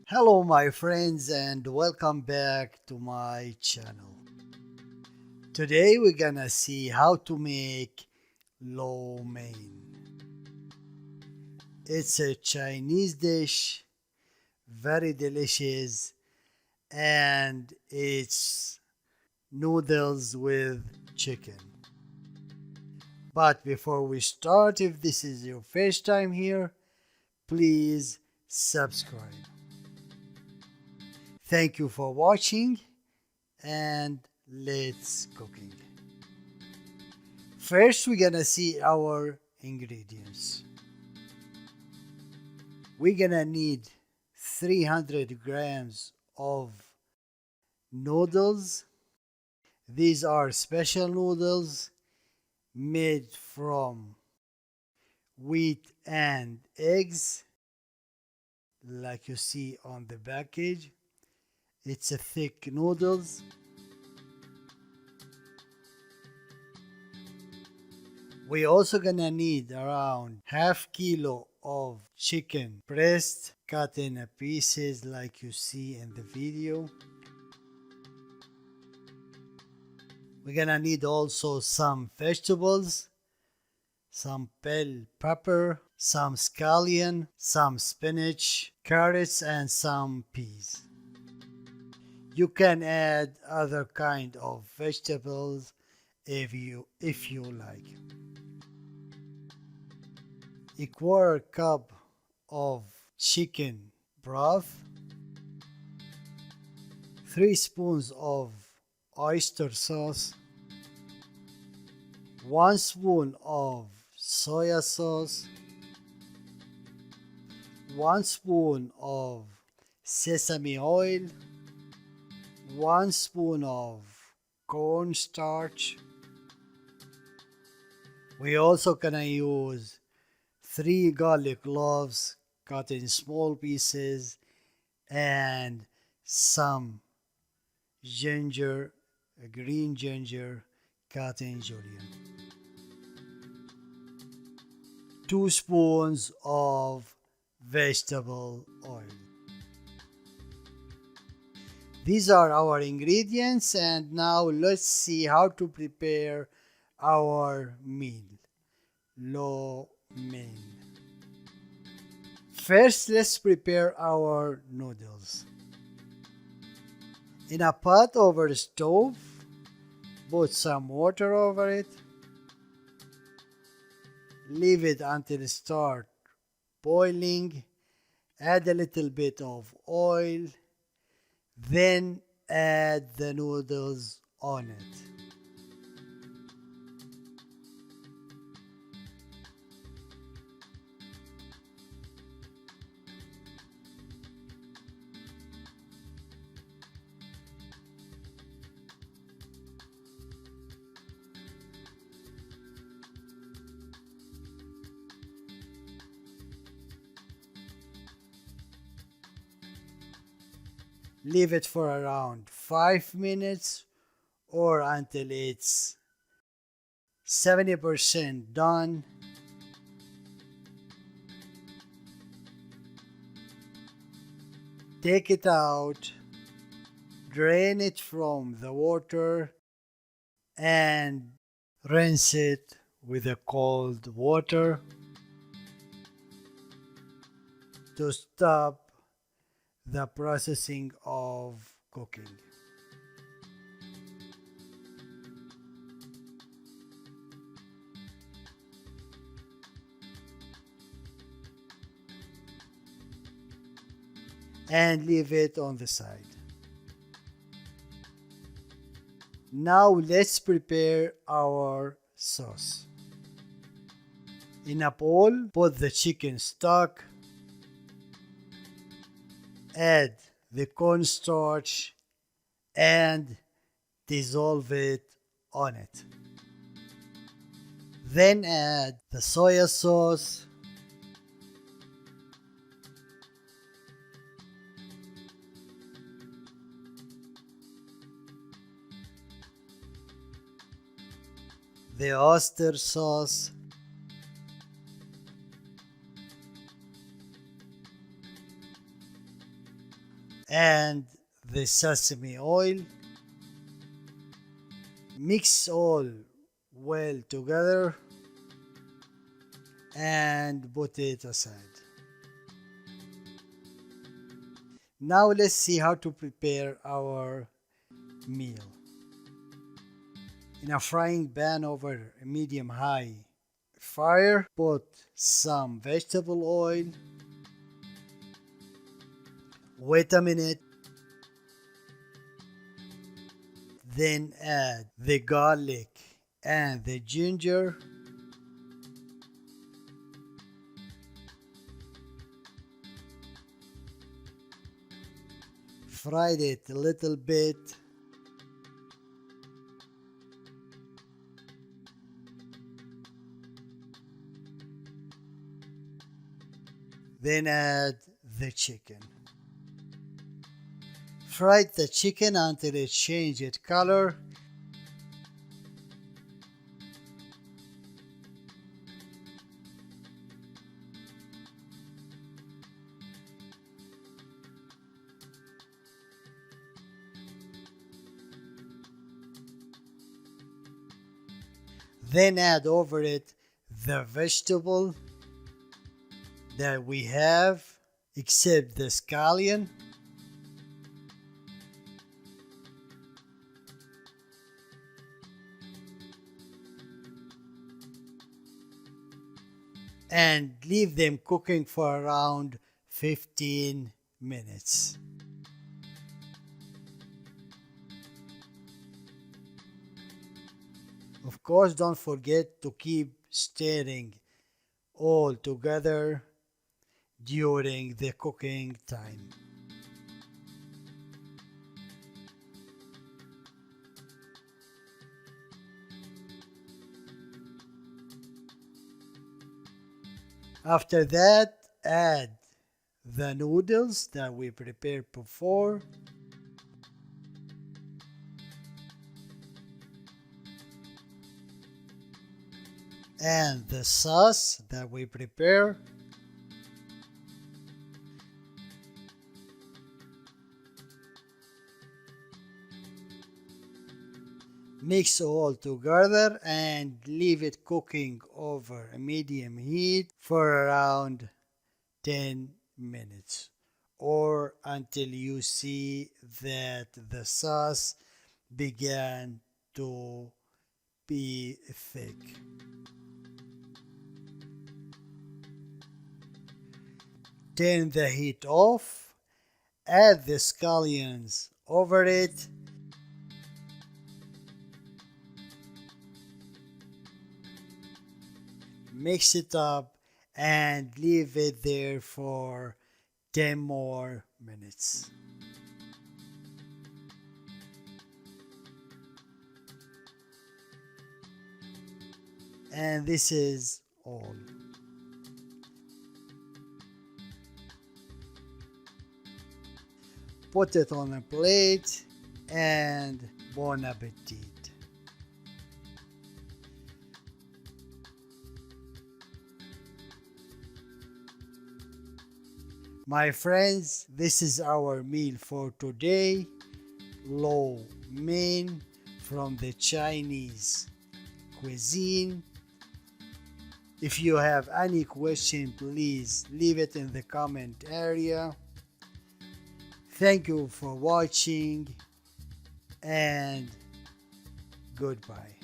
Hello my friends and welcome back to my channel. Today we're gonna see how to make lo mein. It's a Chinese dish, very delicious, and it's noodles with chicken. But before we start, if this is your first time here, please subscribe. Thank you for watching and let's cooking. First we're gonna see our ingredients. We're gonna need 300 grams of noodles. These are special noodles made from wheat and eggs, like you see on the package. It's a thick noodles. We also gonna need around half kilo of chicken breast cut in pieces like you see in the video. We're gonna need also some vegetables, some bell pepper, some scallion, some spinach, carrots and some peas. You can add other kind of vegetables if you like. A quarter cup of chicken broth, 3 spoons of oyster sauce, 1 spoon of soya sauce, 1 spoon of sesame oil, 1 spoon of cornstarch. We also gonna use 3 garlic cloves cut in small pieces and some ginger, green ginger cut in julienne. 2 spoons of vegetable oil. These are our ingredients, and now let's see how to prepare our meal, lo mein. First, let's prepare our noodles. In a pot over the stove, put some water over it. Leave it until it starts boiling. Add a little bit of oil. Then add the noodles on it. Leave it for around 5 minutes or until it's 70% done. Take it out, drain it from the water and rinse it with the cold water to stop the processing of cooking. And leave it on the side. Now let's prepare our sauce. In a bowl, put the chicken stock, add the cornstarch and dissolve it on it. Then add the soya sauce, the oyster sauce, and the sesame oil. Mix all well together and put it aside. Now let's see how to prepare our meal. In a frying pan over a medium-high fire, put some vegetable oil. Wait a minute. Then add the garlic and the ginger. Fry it a little bit. Then add the chicken. Fry the chicken until it changes color. Then add over it the vegetable that we have, except the scallion. And leave them cooking for around 15 minutes. Of course, don't forget to keep stirring all together during the cooking time. After that, add the noodles that we prepared before. And the sauce that we prepare. Mix all together and leave it cooking over a medium heat for around 10 minutes or until you see that the sauce began to be thick. Turn the heat off, add the scallions over it, mix it up and leave it there for 10 more minutes. And this is all. Put it on a plate and bon appetit. My friends, this is our meal for today. Lo mein from the Chinese cuisine. If you have any question, please leave it in the comment area. Thank you for watching and goodbye.